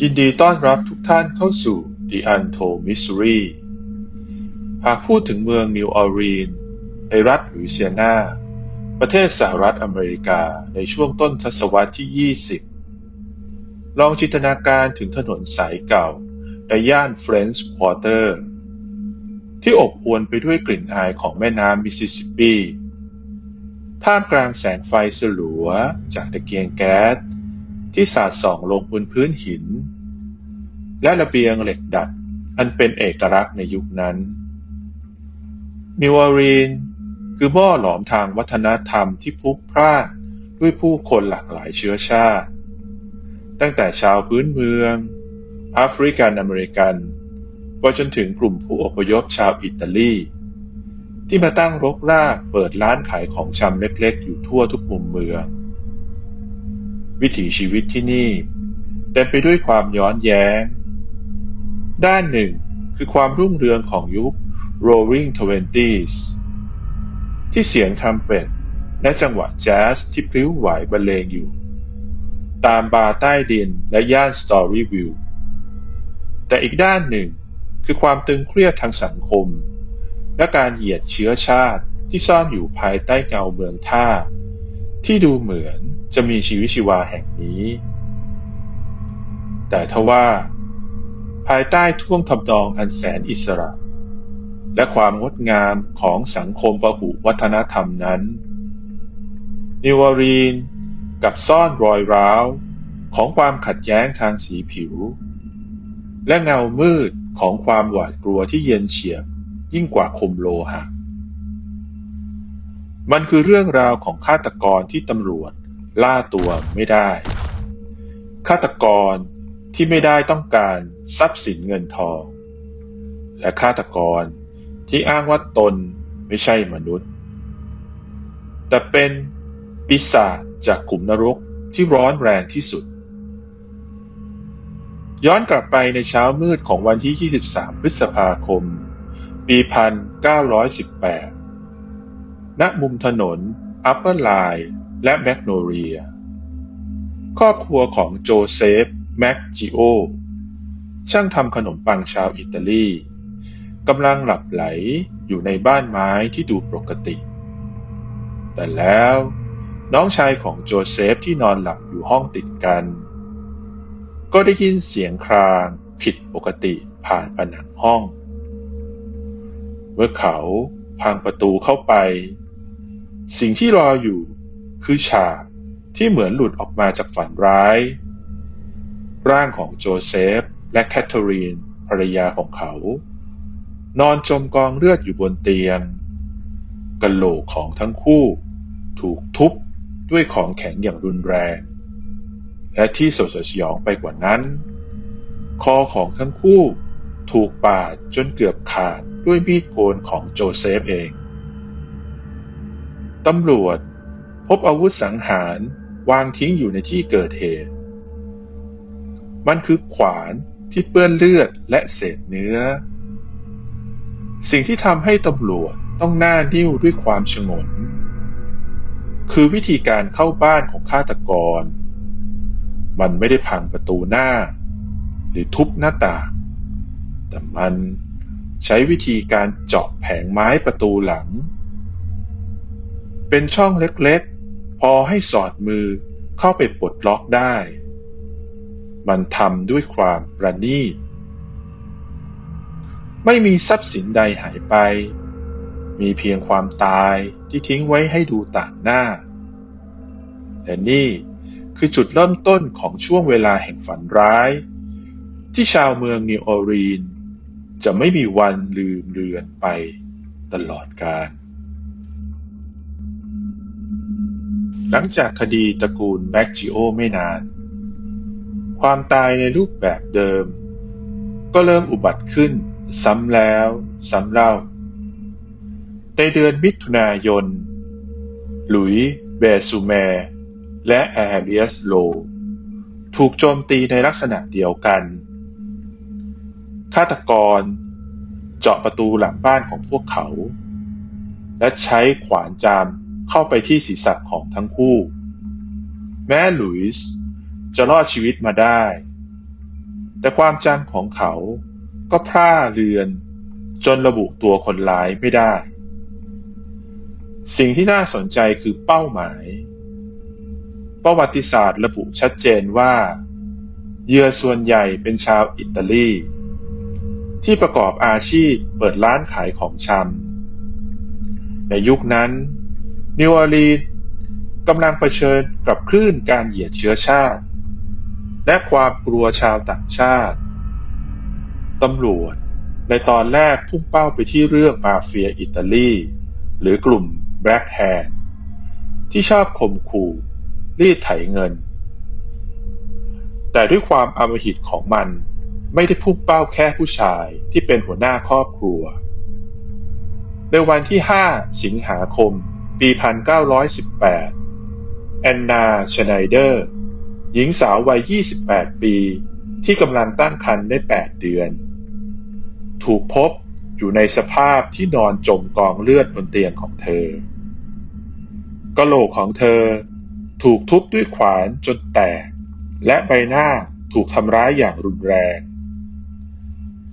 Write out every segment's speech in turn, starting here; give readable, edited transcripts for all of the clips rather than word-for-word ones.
ยินดีต้อนรับทุกท่านเข้าสู่ The Untold Mystery หากพูดถึงเมืองนิวออร์ลีนส์ในรัฐลุยเซียนาประเทศสหรัฐอเมริกาในช่วงต้นทศวรรษที่ 20 ลองจินตนาการถึงถนนสายเก่าในย่านเฟรนช์ควอเตอร์ที่อบอวลไปด้วยกลิ่นอายของแม่น้ำมิสซิสซิปปีท่ามกลางแสงไฟสลัวจากตะเกียงแก๊สที่สาดส่องลงบนพื้นหินและระเบียงเหล็กดัดอันเป็นเอกลักษณ์ในยุคนั้นนิวออร์ลีนส์คือหม้อหลอมทางวัฒนธรรมที่พลุกพล่านด้วยผู้คนหลากหลายเชื้อชาติตั้งแต่ชาวพื้นเมืองแอฟริกันอเมริกันไปจนถึงกลุ่มผู้อพยพชาวอิตาลีที่มาตั้งรกรากเปิดร้านขายของชำเล็กๆอยู่ทั่วทุกมุมเมืองวิถีชีวิตที่นี่เต็มไปด้วยความย้อนแย้งด้านหนึ่งคือความรุ่งเรืองของยุค Roaring Twenties ที่เสียงทรัมเป็ตและจังหวะแจ๊สที่พลิ้วไหวบรรเลงอยู่ตามบาร์ใต้ดินและย่านสตอรี่วิวแต่อีกด้านหนึ่งคือความตึงเครียดทางสังคมและการเหยียดเชื้อชาติที่ซ่อนอยู่ภายใต้เงาเมืองท่าที่ดูเหมือนจะมีชีวิตชีวาแห่งนี้แต่ทว่าภายใต้ท่วงทำนองอันแสนอิสระและความงดงามของสังคมพหุวัฒนธรรมนั้นนิวออร์ลีนส์กับซ่อนรอยร้าวของความขัดแย้งทางสีผิวและเงามืดของความหวาดกลัวที่เย็นเฉียบยิ่งกว่าคมโลหะมันคือเรื่องราวของฆาตกรที่ตำรวจล่าตัวไม่ได้ฆาตกรที่ไม่ได้ต้องการทรัพย์สินเงินทองและฆาตกรที่อ้างว่าตนไม่ใช่มนุษย์แต่เป็นปีศาจจากขุมนรกที่ร้อนแรงที่สุดย้อนกลับไปในเช้ามืดของวันที่ 23 พฤษภาคม ปี 1918 ณ มุมถนนอัปเปอร์ไลน์และแมกโนเลียครอบครัวของโจเซฟแมคจิโอช่างทำขนมปังชาวอิตาลีกำลังหลับไหลอยู่ในบ้านไม้ที่ดูปกติแต่แล้วน้องชายของโจเซฟที่นอนหลับอยู่ห้องติดกันก็ได้ยินเสียงครางผิดปกติผ่านผนังห้องเมื่อเขาพังประตูเข้าไปสิ่งที่รออยู่คือฉากที่เหมือนหลุดออกมาจากฝันร้ายร่างของโจเซฟและแคทเธอรีนภรรยาของเขานอนจมกองเลือดอยู่บนเตียงกะโหลกของทั้งคู่ถูกทุบด้วยของแข็งอย่างรุนแรงและที่สยดสยองไปกว่านั้นคอของทั้งคู่ถูกปาดจนเกือบขาดด้วยมีดโกนของโจเซฟเองตำรวจพบอาวุธสังหารวางทิ้งอยู่ในที่เกิดเหตุมันคือขวานที่เปื้อนเลือดและเศษเนื้อสิ่งที่ทำให้ตำรวจต้องหน้านิ่วด้วยความฉงนคือวิธีการเข้าบ้านของฆาตกรมันไม่ได้พังประตูหน้าหรือทุบหน้าต่างแต่มันใช้วิธีการเจาะแผงไม้ประตูหลังเป็นช่องเล็กๆพอให้สอดมือเข้าไปปลดล็อกได้มันทำด้วยความประณีตไม่มีทรัพย์สินใดหายไปมีเพียงความตายที่ทิ้งไว้ให้ดูต่างหน้าและนี่คือจุดเริ่มต้นของช่วงเวลาแห่งฝันร้ายที่ชาวเมืองนิวออร์ลีนส์จะไม่มีวันลืมเลือนไปตลอดกาลหลังจากคดีตระกูลแมคจิโอไม่นานความตายในรูปแบบเดิมก็เริ่มอุบัติขึ้นซ้ำแล้วซ้ำเล่าในเดือนมิถุนายนหลุยส์เบซูแมร์และแอเรียสโลถูกโจมตีในลักษณะเดียวกันฆาตกรเจาะประตูหลังบ้านของพวกเขาและใช้ขวานจามเข้าไปที่ศีรษะของทั้งคู่แม้หลุยส์จะรอดชีวิตมาได้ แต่ความจำของเขาก็พร่าเลือนจนระบุตัวคนร้ายไม่ได้ สิ่งที่น่าสนใจคือเป้าหมายประวัติศาสตร์ระบุชัดเจนว่าเหยื่อส่วนใหญ่เป็นชาวอิตาลีที่ประกอบอาชีพเปิดร้านขายของชำในยุคนั้นนิวออร์ลีนส์กำลังเผชิญกับคลื่นการเหยียดเชื้อชาติและความกลัวชาวต่างชาติตำรวจในตอนแรกพุ่งเป้าไปที่เรื่องมาเฟียอิตาลีหรือกลุ่มแบล็กแฮนด์ที่ชอบข่มขู่รีดไถเงินแต่ด้วยความอำมหิตของมันไม่ได้พุ่งเป้าแค่ผู้ชายที่เป็นหัวหน้าครอบครัวในวันที่ 5 สิงหาคม ปี 1918 แอนนา ชไนเดอร์ หญิงสาววัย 28 ปีที่กำลังตั้งครรภ์ได้ 8 เดือน ถูกพบอยู่ในสภาพที่นอนจมกองเลือดบนเตียงของเธอกะโหลกของเธอถูกทุบด้วยขวานจนแตกและใบหน้าถูกทำร้ายอย่างรุนแรง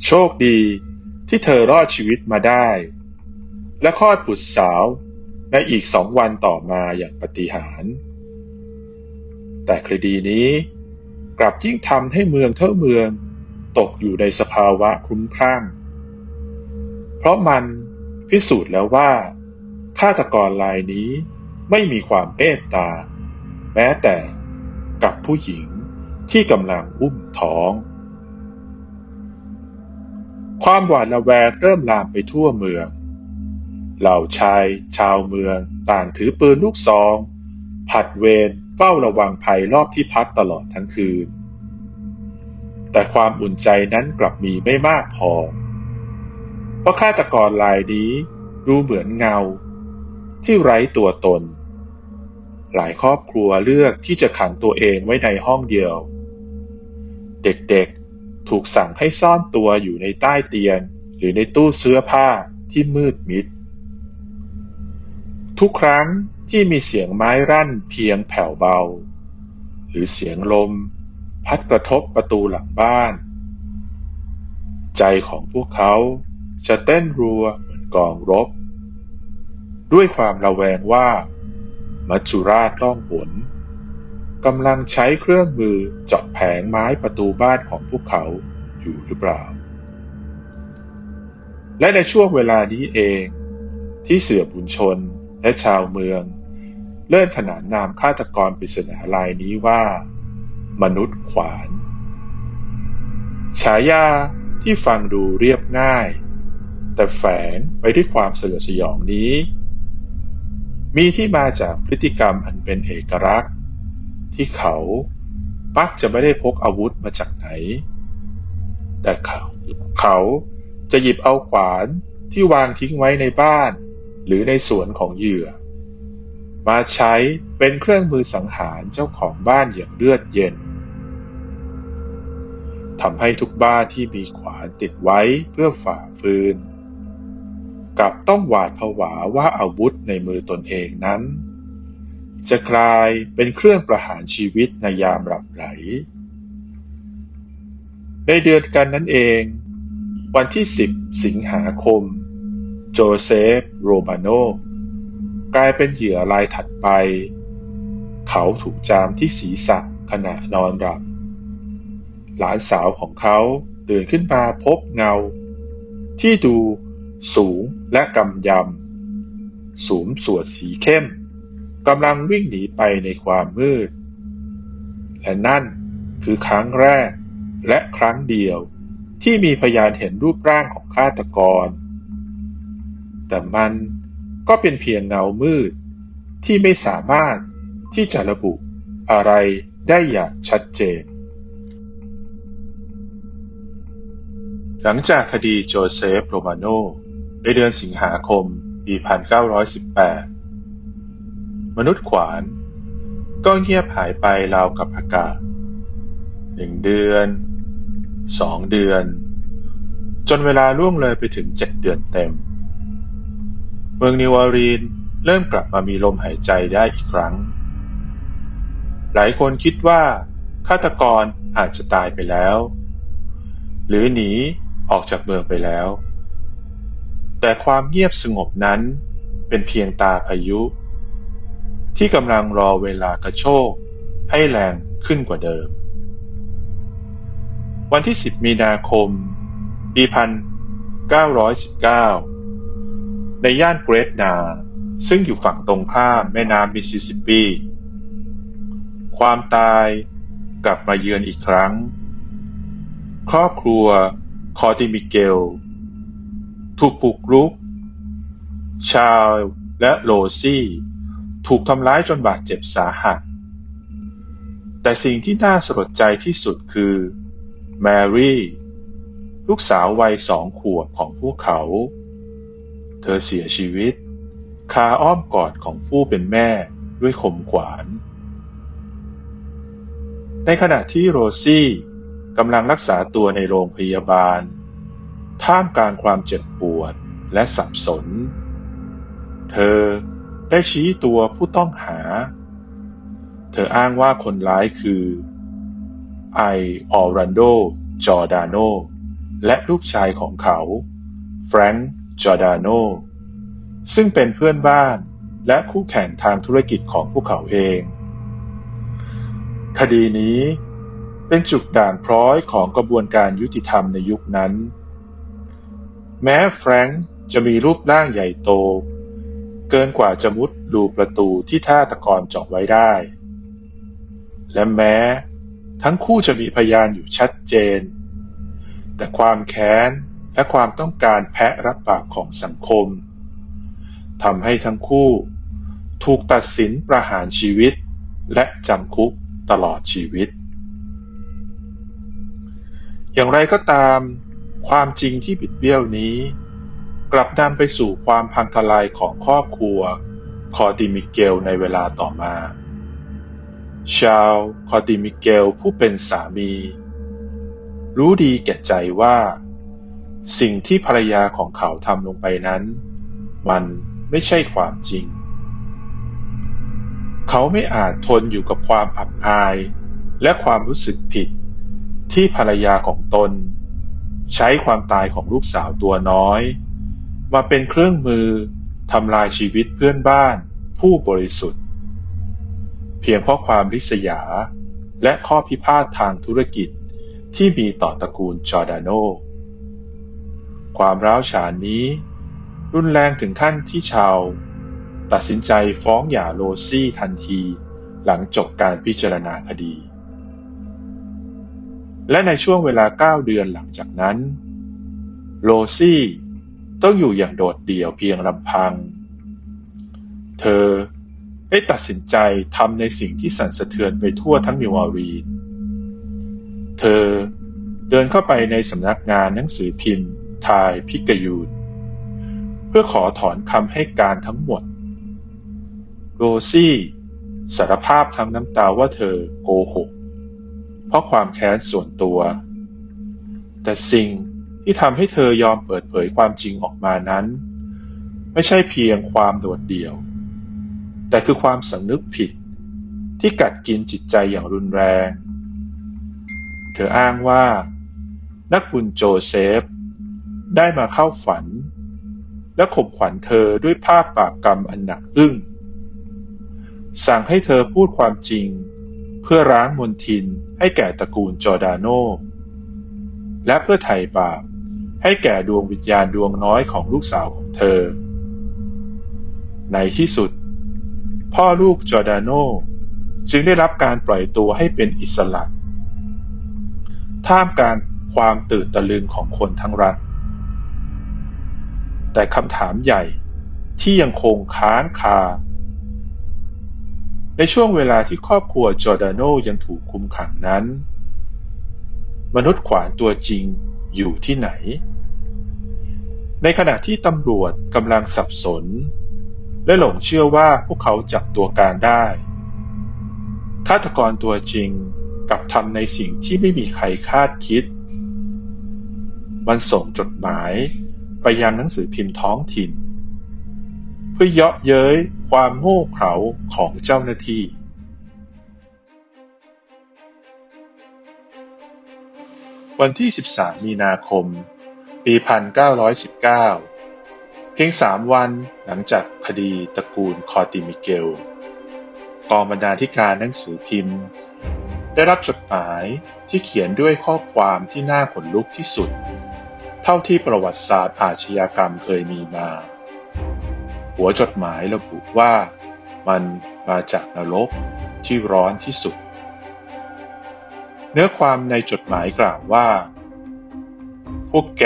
โชคดีที่เธอรอดชีวิตมาได้และคลอดบุตรสาวในอีก2 วันต่อมาอย่างปาฏิหาริย์แต่คดีนี้กลับยิ่งทำให้เมืองทั้งเมืองตกอยู่ในสภาวะคลุ้มคลั่งเพราะมันพิสูจน์แล้วว่าฆาตกรรายนี้ไม่มีความเมตตาแม้แต่กับผู้หญิงที่กำลังอุ้มท้องความหวาดระแวงเริ่มลามไปทั่วเมืองเหล่าชายชาวเมืองต่างถือปืนลูกซองผลัดเวรเฝ้าระวังภัยรอบที่พักตลอดทั้งคืนแต่ความอุ่นใจนั้นกลับมีไม่มากพอเพราะฆาตกรรายนี้ดูเหมือนเงาที่ไร้ตัวตนหลายครอบครัวเลือกที่จะขังตัวเองไว้ในห้องเดียวเด็กๆถูกสั่งให้ซ่อนตัวอยู่ในใต้เตียงหรือในตู้เสื้อผ้าที่มืดมิดทุกครั้งที่มีเสียงไม้รั่นเพียงแผ่วเบาหรือเสียงลมพัดกระทบประตูหลังบ้านใจของพวกเขาจะเต้นรัวเหมือนกองรบด้วยความระแวงว่ามัจจุราชล่องหนกำลังใช้เครื่องมือเจาะแผงไม้ประตูบ้านของพวกเขาอยู่หรือเปล่าและในช่วงเวลานี้เองที่สื่อมวลชนและชาวเมืองเริ่มขนานนามฆาตกรปริศนารายนี้ว่ามนุษย์ขวานฉายาที่ฟังดูเรียบง่ายแต่แฝงไปด้วยความสยดสยองนี้มีที่มาจากพฤติกรรมอันเป็นเอกลักษณ์ที่เขามักจะไม่ได้พกอาวุธมาจากไหนแต่เขาจะหยิบเอาขวานที่วางทิ้งไว้ในบ้านหรือในสวนของเหยื่อมาใช้เป็นเครื่องมือสังหารเจ้าของบ้านอย่างเลือดเย็นทำให้ทุกบ้านที่มีขวานติดไว้เพื่อฝ่าฟืนกลับต้องหวาดผวาว่าอาวุธในมือตนเองนั้นจะกลายเป็นเครื่องประหารชีวิตในยามหลับไหลในเดือนกันนั้นเองวันที่ 10 สิงหาคมโจเซฟ โรมาโนกลายเป็นเหยื่อรายถัดไปเขาถูกจามที่ศีรษะขณะนอนหลับหลานสาวของเขาตื่นขึ้นมาพบเงาที่ดูสูงและกำยำสวมสวดสีเข้มกำลังวิ่งหนีไปในความมืดและนั่นคือครั้งแรกและครั้งเดียวที่มีพยานเห็นรูปร่างของฆาตกรแต่มันก็เป็นเพียงเงามืดที่ไม่สามารถที่จะระบุอะไรได้อย่างชัดเจนหลังจากคดีโจเซฟ โรมาโนในเดือนสิงหาคม ปี 1918 มนุษย์ขวานก็เงียบหายไปราวกับอากาศ1 เดือน 2 เดือนจนเวลาล่วงเลยไปถึง7 เดือนเต็มเมืองนิวออร์ลีนส์เริ่มกลับมามีลมหายใจได้อีกครั้งหลายคนคิดว่าฆาตกรอาจจะตายไปแล้ว หรือหนีออกจากเมืองไปแล้ว แต่ความเงียบสงบนั้นเป็นเพียงตาพายุที่กำลังรอเวลากระโชกให้แรงขึ้นกว่าเดิม วันที่ 10 มีนาคม ปี 1919 ในย่านเกรทนาซึ่งอยู่ฝั่งตรงข้ามแม่น้ำมิสซิสซิปปี ความตายกลับมาเยือนอีกครั้ง ครอบครัวคอร์ติมิเกลถูกบุกรุก ชาร์ลส์และโรซี่ถูกทำร้ายจนบาดเจ็บสาหัส แต่สิ่งที่น่าสลดใจที่สุดคือแมรี่ลูกสาววัย2 ขวบของพวกเขาเธอเสียชีวิตคาอ้อมกอดของผู้เป็นแม่ด้วยคมขวานในขณะที่โรซี่กำลังรักษาตัวในโรงพยาบาลท่ามกลางความเจ็บปวดและสับสนเธอได้ชี้ตัวผู้ต้องหาเธออ้างว่าคนร้ายคือออร์แลนโด จอร์ดาโนและลูกชายของเขาแฟรงค์ จอร์ดาโนซึ่งเป็นเพื่อนบ้านและคู่แข่งทางธุรกิจของพวกเขาเองคดีนี้เป็นจุดด่างพร้อยของกระบวนการยุติธรรมในยุคนั้นแม้แฟรงค์จะมีรูปร่างใหญ่โตเกินกว่าจะมุดรูประตูที่ฆาตกรเจาะไว้ได้และแม้ทั้งคู่จะมีพยานอยู่ชัดเจนแต่ความแค้นและความต้องการแพะรับบาปของสังคมทำให้ทั้งคู่ถูกตัดสินประหารชีวิตและจำคุกตลอดชีวิตอย่างไรก็ตามความจริงที่บิดเบี้ยวนี้กลับนำไปสู่ความพังทลายของครอบครัวคอร์ติมิเกลในเวลาต่อมาชาร์ลส์ คอร์ติมิเกลผู้เป็นสามีรู้ดีแก่ใจว่าสิ่งที่ภรรยาของเขาทำลงไปนั้นมันไม่ใช่ความจริงเขาไม่อาจทนอยู่กับความอับอายและความรู้สึกผิดที่ภรรยาของตนใช้ความตายของลูกสาวตัวน้อยมาเป็นเครื่องมือทำลายชีวิตเพื่อนบ้านผู้บริสุทธิ์เพียงเพราะความริษยาและข้อพิพาททางธุรกิจที่มีต่อตระกูลจอร์ดาโนความร้าวฉานนี้รุนแรงถึงขั้นที่ชาวตัดสินใจฟ้องหย่าโรซี่ทันทีหลังจบการพิจารณาคดีและในช่วงเวลา9 เดือนหลังจากนั้นโรซี่ต้องอยู่อย่างโดดเดี่ยวเพียงลำพังเธอได้ตัดสินใจทำในสิ่งที่สั่นสะเทือนไปทั่วทั้งนิวออร์ลีนส์เธอเดินเข้าไปในสำนักงานหนังสือพิมพ์ไทยพิกายูนเพื่อขอถอนคำให้การทั้งหมดโรซี่สารภาพทั้งน้ำตาว่าเธอโกหกเพราะความแค้นส่วนตัวแต่สิ่งที่ทำให้เธอยอมเปิดเผยความจริงออกมานั้นไม่ใช่เพียงความโดดเดี่ยวแต่คือความสำนึกผิดที่กัดกินจิตใจอย่างรุนแรงเธออ้างว่านักบุญโจเซฟได้มาเข้าฝันและข่มขวัญเธอด้วยภาพบาปกรรมอันหนักอึ้งสั่งให้เธอพูดความจริงเพื่อล้างมลทินให้แก่ตระกูลจอร์ดาโนและเพื่อไถ่บาปให้แก่ดวงวิญญาณดวงน้อยของลูกสาวของเธอในที่สุดพ่อลูกจอร์ดาโนจึงได้รับการปล่อยตัวให้เป็นอิสระท่ามกลางความตื่นตะลึงของคนทั้งรัฐแต่คำถามใหญ่ที่ยังคงค้างคาในช่วงเวลาที่ครอบครัวจอร์ดาโนยังถูกคุมขังนั้นมนุษย์ขวานตัวจริงอยู่ที่ไหนในขณะที่ตำรวจกำลังสับสนและหลงเชื่อว่าพวกเขาจับตัวการได้ฆาตกรตัวจริงกลับทำในสิ่งที่ไม่มีใครคาดคิดมันส่งจดหมายไปยังหนังสือพิมพ์ท้องถิ่นเพื่อเยาะเย้ยความโง่เขลาของเจ้าหน้าที่ วันที่ 13 มีนาคม ปี 1919 เพียง 3 วันหลังจากคดีตระกูลคอร์ติมิเกล กองบรรณาธิการหนังสือพิมพ์ได้รับจดหมายที่เขียนด้วยข้อความที่น่าขนลุกที่สุดเท่าที่ประวัติศาสตร์อาชญากรรมเคยมีมา หัวจดหมายระบุว่ามันมาจากนรกที่ร้อนที่สุด เนื้อความในจดหมายกล่าวว่า พวกแก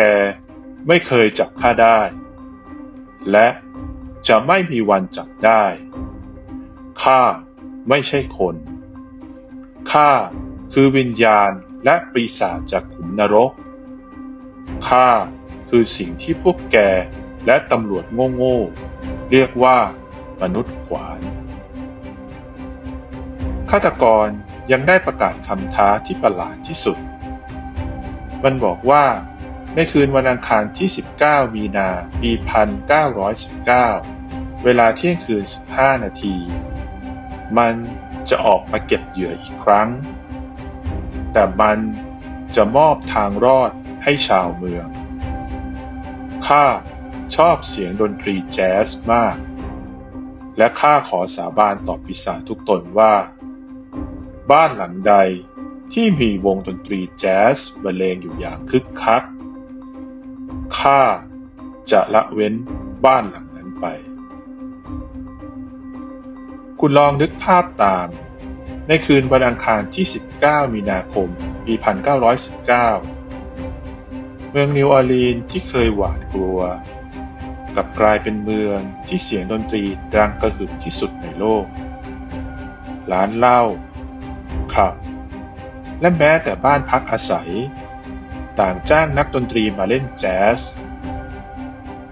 ไม่เคยจับข้าได้ และจะไม่มีวันจับได้ ข้าไม่ใช่คน ข้าคือวิญญาณและปีศาจจากขุมนรก ข้าคือสิ่งที่พวกแกและตำรวจโง่ๆเรียกว่ามนุษย์ขวานฆาตกรยังได้ประกาศคำท้าที่ประหลาดที่สุด มันบอกว่าในคืนวันอังคารที่ 19 มีนาปี 1919 เวลาเที่ยงคืน 15 นาที มันจะออกมาเก็บเหยื่ออีกครั้ง แต่มันจะมอบทางรอดให้ชาวเมือง ข้าชอบเสียงดนตรีแจ๊สมาก และข้าขอสาบานต่อปีศาจทุกตนว่า บ้านหลังใดที่มีวงดนตรีแจ๊สบรรเลงอยู่อย่างคึกคัก ข้าจะละเว้นบ้านหลังนั้นไป คุณลองนึกภาพตามในคืนวันอังคารที่ 19 มีนาคม ปี 1919 เมืองนิวออร์ลีนส์ที่เคยหวาดกลัวกลับกลายเป็นเมืองที่เสียงดนตรีดังกระหึ่มที่สุดในโลก ร้านเหล้าคลับและแม้แต่บ้านพักอาศัยต่างจ้างนักดนตรีมาเล่นแจ๊ส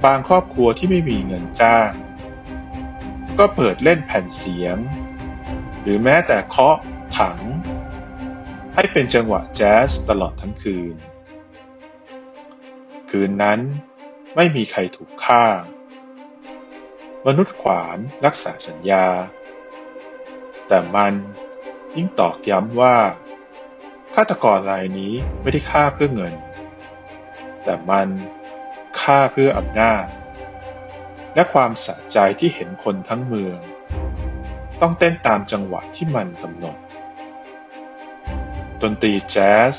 บางครอบครัวที่ไม่มีเงินจ้างก็เปิดเล่นแผ่นเสียงหรือแม้แต่เคาะถังให้เป็นจังหวะแจ๊สตลอดทั้งคืน คืนนั้นไม่มีใครถูกฆ่ามนุษย์ขวานรักษาสัญญาแต่มันยิ่งตอกย้ำว่าฆาตกรรายนี้ไม่ได้ฆ่าเพื่อเงินแต่มันฆ่าเพื่ออำนาจและความสะใจที่เห็นคนทั้งเมืองต้องเต้นตามจังหวะที่มันกำหนดดนตรีแจ๊ส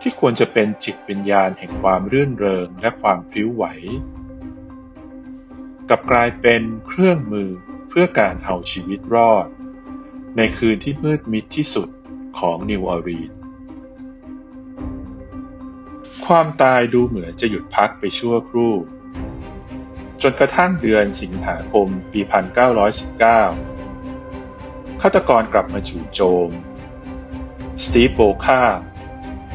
ที่ควรจะเป็นจิตวิญญาณแห่งความรื่นเริงและความพริ้วไหวกลับกลายเป็นเครื่องมือเพื่อการเอาชีวิตรอดในคืนที่มืดมิดที่สุดของนิวออร์ลีนส์ความตายดูเหมือนจะหยุดพักไปชั่วครู่จนกระทั่งเดือนสิงหาคมปี 1919 ฆาตกรกลับมาจู่โจมสตีฟ โบคา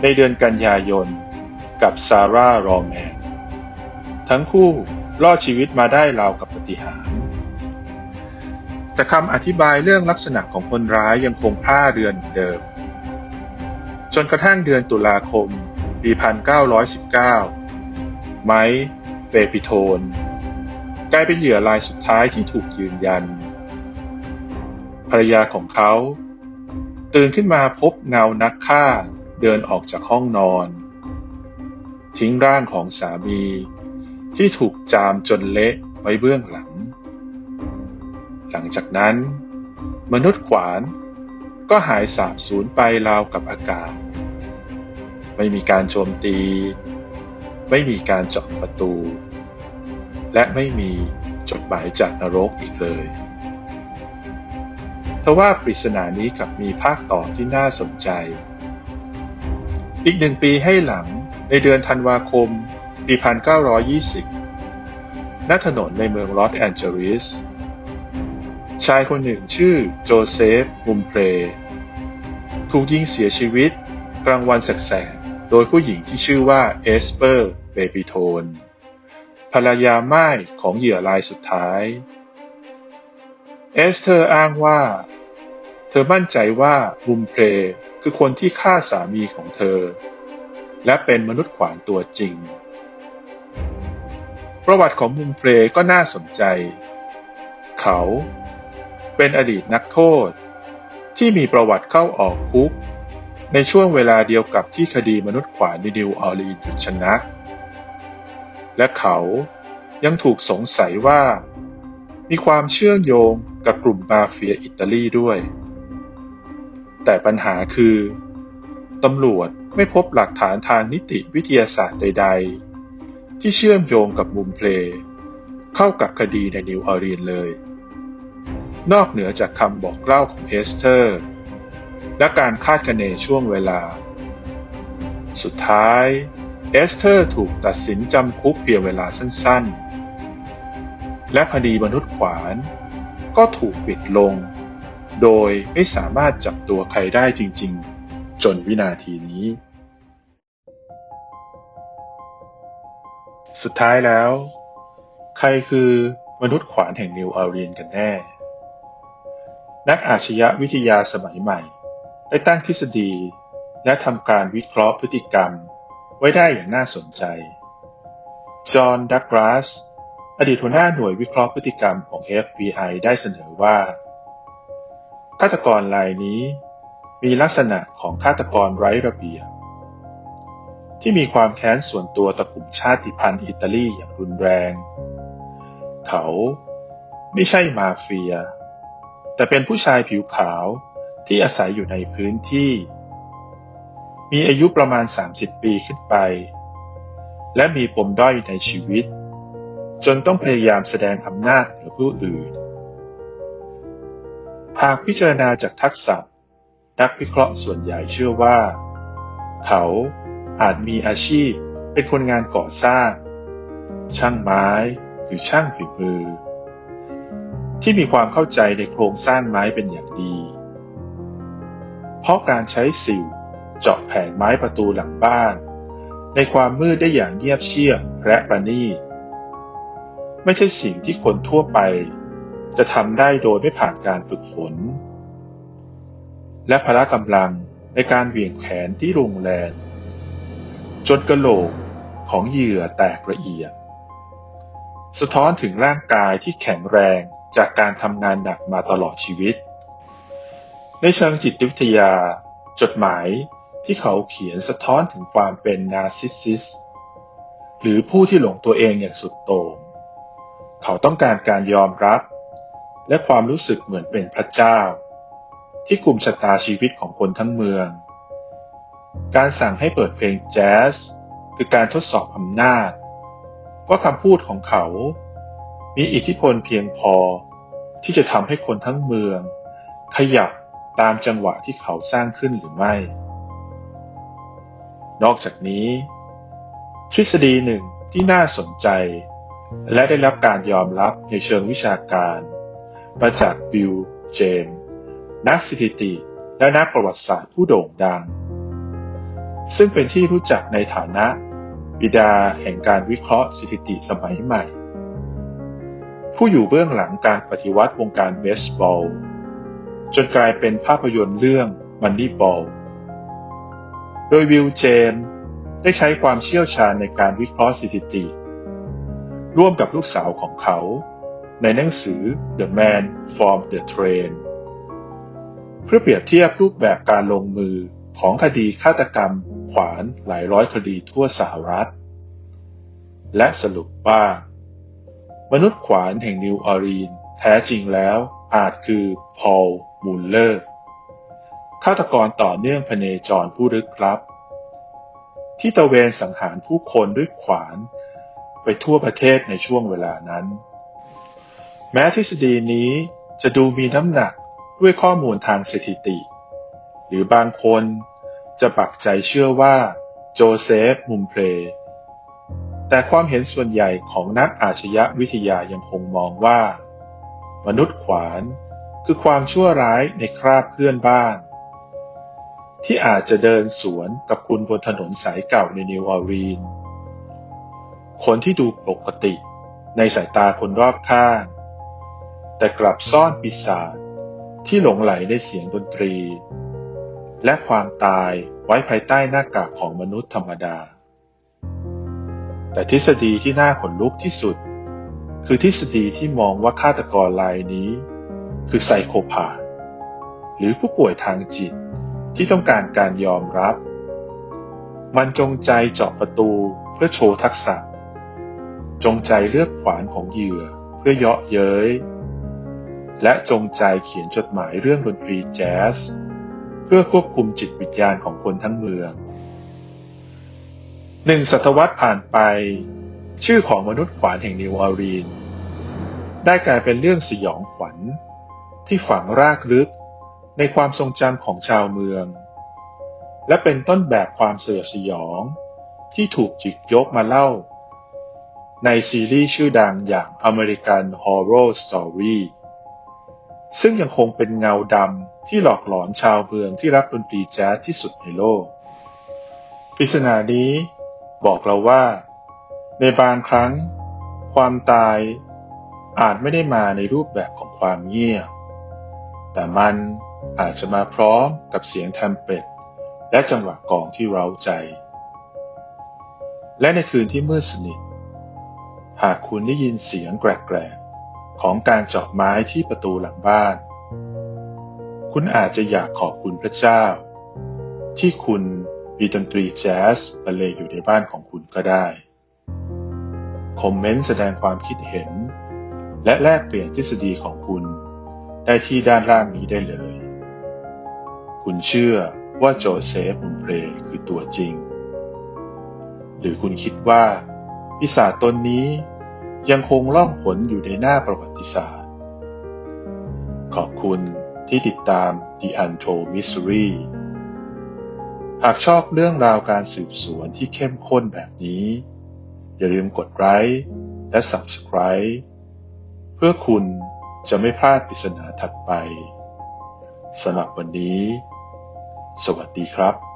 ในเดือนกันยายนกับซาร่า รอแมนทั้งคู่รอดชีวิตมาได้ราวกับปาฏิหาริย์แต่คำอธิบายเรื่องลักษณะของคนร้ายยังคงพร่าเรือนเหมือนเดิมจนกระทั่งเดือนตุลาคมปี 1919 ไมค์ เปปิโทนกลายเป็นเหยื่อรายสุดท้ายที่ถูกยืนยันภรรยาของเขาตื่นขึ้นมาพบเงานักฆ่าเดินออกจากห้องนอนทิ้งร่างของสามีที่ถูกจามจนเละไว้เบื้องหลังหลังจากนั้นมนุษย์ขวานก็หายสาบสูญไปราวกับอากาศไม่มีการโจมตีไม่มีการเจาะประตูและไม่มีจดหมายจากนรกอีกเลยทว่าปริศนานี้กลับมีภาคต่อที่น่าสนใจอีก1 ปีให้หลังในเดือนธันวาคมปี 1920 ณ ถนนในเมืองลอสแอนเจลิสชายคนหนึ่งชื่อโจเซฟ มุมเพลถูกยิงเสียชีวิตกลางวันแสกๆโดยผู้หญิงที่ชื่อว่าเอสเปอร์ เปปิโทนภรรยาม่ายของเหยื่อรายสุดท้ายเอสเธอร์อ้างว่าเธอมั่นใจว่ามุมเพลคือคนที่ฆ่าสามีของเธอและเป็นมนุษย์ขวานตัวจริงประวัติของมุมเพลก็น่าสนใจเขาเป็นอดีตนักโทษที่มีประวัติเข้าออกคุก ในช่วงเวลาเดียวกับที่คดีมนุษย์ขวานในนิวออร์ลีนส์หยุดชะงักและเขายังถูกสงสัยว่ามีความเชื่อมโยงกับกลุ่มมาเฟียอิตาลีด้วยแต่ปัญหาคือตำรวจไม่พบหลักฐานทางนิติวิทยาศาสตร์ใดๆที่เชื่อมโยงกับมุมเพลย์เข้ากับคดีในนิวออร์ลีนส์เลยนอกเหนือจากคำบอกเล่าของเฮสเตอร์และการคาดคะเนช่วงเวลาสุดท้ายเอสเธอร์ถูกตัดสินจำคุกเพียงเวลาสั้นๆและคดีมนุษย์ขวานก็ถูกปิดลงโดยไม่สามารถจับตัวใครได้จริงๆจนวินาทีนี้สุดท้ายแล้วใครคือมนุษย์ขวานแห่งนิวออร์ลีนส์กันแน่นักอาชญาวิทยาสมัยใหม่ได้ตั้งทฤษฎีและทำการวิเคราะห์พฤติกรรมไว้ได้อย่างน่าสนใจจอห์น ดักลาสอดีตหัวหน้าหน่วยวิเคราะห์พฤติกรรมของ FBI ได้เสนอว่าฆาตกรรายนี้มีลักษณะของฆาตกรไร้ระเบียบที่มีความแค้นส่วนตัวต่อกลุ่มชาติพันธุ์อิตาลีอย่างรุนแรงเขาไม่ใช่มาเฟียแต่เป็นผู้ชายผิวขาวที่อาศัยอยู่ในพื้นที่มีอายุประมาณ30 ปีขึ้นไปและมีปมด้อยในชีวิตจนต้องพยายามแสดงอำนาจเหนือผู้อื่นหากพิจารณาจากทักษะนักวิเคราะห์ส่วนใหญ่เชื่อว่าเขาอาจมีอาชีพเป็นคนงานก่อสร้างช่างไม้หรือช่างฝีมือที่มีความเข้าใจในโครงสร้างไม้เป็นอย่างดีเพราะการใช้สิวเจาะแผงไม้ประตูหลังบ้านในความมืดได้อย่างเงียบเชียบและประณีตไม่ใช่สิ่งที่คนทั่วไปจะทำได้โดยไม่ผ่านการฝึกฝนและพละกำลังในการเหวี่ยงแขนที่รุนแรงจนกะโหลกของเหยื่อแตกละเอียดสะท้อนถึงร่างกายที่แข็งแรงจากการทำงานหนักมาตลอดชีวิตในเชิงจิตวิทยาจดหมายที่เขาเขียนสะท้อนถึงความเป็นนาร์ซิสซิสต์หรือผู้ที่หลงตัวเองอย่างสุดโต่งเขาต้องการการยอมรับและความรู้สึกเหมือนเป็นพระเจ้าที่กุมชะตาชีวิตของคนทั้งเมืองการสั่งให้เปิดเพลงแจ๊สคือการทดสอบอำนาจว่าคำพูดของเขามีอิทธิพลเพียงพอที่จะทำให้คนทั้งเมืองขยับตามจังหวะที่เขาสร้างขึ้นหรือไม่นอกจากนี้ทฤษฎีหนึ่งที่น่าสนใจและได้รับการยอมรับในเชิงวิชาการมาจากบิล เจมส์นักสถิติและนักประวัติศาสตร์ผู้โด่งดังซึ่งเป็นที่รู้จักในฐานะบิดาแห่งการวิเคราะห์สถิติสมัยใหม่ผู้อยู่เบื้องหลังการปฏิวัติวงการเบสบอลจนกลายเป็นภาพยนตร์เรื่องมันนี่บอลโดยบิล เจมส์ได้ใช้ความเชี่ยวชาญในการวิเคราะห์สถิติร่วมกับลูกสาวของเขาในหนังสือ The Man from the Train เพื่อเปรียบเทียบรูปแบบการลงมือของคดีฆาตกรรมขวานหลายร้อยคดีทั่วสหรัฐและสรุปว่ามนุษย์ขวานแห่งนิวออร์ลีนส์แท้จริงแล้วอาจคือพอล มูลเลอร์ฆาตกรต่อเนื่องพเนจรผู้ลึกลับที่ตระเวนสังหารผู้คนด้วยขวานไปทั่วประเทศในช่วงเวลานั้นแม้ทฤษฎีนี้จะดูมีน้ำหนักด้วยข้อมูลทางสถิติหรือบางคนจะปักใจเชื่อว่าโจเซฟ มุมเพลย์แต่ความเห็นส่วนใหญ่ของนักอาชญาวิทยายังคงมองว่ามนุษย์ขวานคือความชั่วร้ายในคราบเพื่อนบ้านที่อาจจะเดินสวนกับคุณบนถนนสายเก่าในนิวออร์ลีนส์คนที่ดูปกติในสายตาคนรอบข้างแต่กลับซ่อนปีศาจที่หลงไหลในเสียงดนตรีและความตายไว้ภายใต้หน้ากากของมนุษย์ธรรมดาแต่ทฤษฎีที่น่าขนลุกที่สุดคือทฤษฎีที่มองว่าฆาตกรรายนี้คือไซโคพาธหรือผู้ป่วยทางจิต ที่ต้องการการยอมรับมันจงใจเจาะประตูเพื่อโชว์ทักษะจงใจเลือกขวานของเหยื่อเพื่อเยาะเย้ยและจงใจเขียนจดหมายเรื่องดนตรีแจ๊สเพื่อควบคุมจิตวิญญาณของคนทั้งเมือง1 ศตวรรษผ่านไปชื่อของมนุษย์ขวานแห่งนิวออร์ลีนส์ได้กลายเป็นเรื่องสยองขวัญที่ฝังรากลึกในความทรงจำของชาวเมืองและเป็นต้นแบบความสยดสยองที่ถูกหยิบยกมาเล่าในซีรีส์ชื่อดังอย่าง American Horror Story ซึ่งยังคงเป็นเงาดำที่หลอกหลอนชาวเมืองที่รักดนตรีแจ๊สที่สุดในโลกปริศนานี้บอกเราว่าในบางครั้งความตายอาจไม่ได้มาในรูปแบบของความเงียบแต่มันอาจจะมาพร้อมกับเสียงแทมเป็ตและจังหวะกลองที่เร้าใจและในคืนที่มืดสนิทหากคุณได้ยินเสียงแกรกๆของการเจาะไม้ที่ประตูหลังบ้านคุณอาจจะอยากขอบคุณพระเจ้าที่คุณมีดนตรีแจ๊สบรรเลงอยู่ในบ้านของคุณก็ได้คอมเมนต์แสดงความคิดเห็นและแลกเปลี่ยนทฤษฎีของคุณได้ที่ด้านล่างนี้ได้เลยคุณเชื่อว่าโจเซฟมุนเพรคือตัวจริงหรือคุณคิดว่าปีศาจตนนี้ยังคงล่องหนอยู่ในหน้าประวัติศาสตร์ขอบคุณที่ติดตาม The Untold Mystery หากชอบเรื่องราวการสืบสวนที่เข้มข้นแบบนี้อย่าลืมกดไลค์และ Subscribe เพื่อคุณจะไม่พลาดปริศนาถัดไปสำหรับวันนี้สวัสดีครับ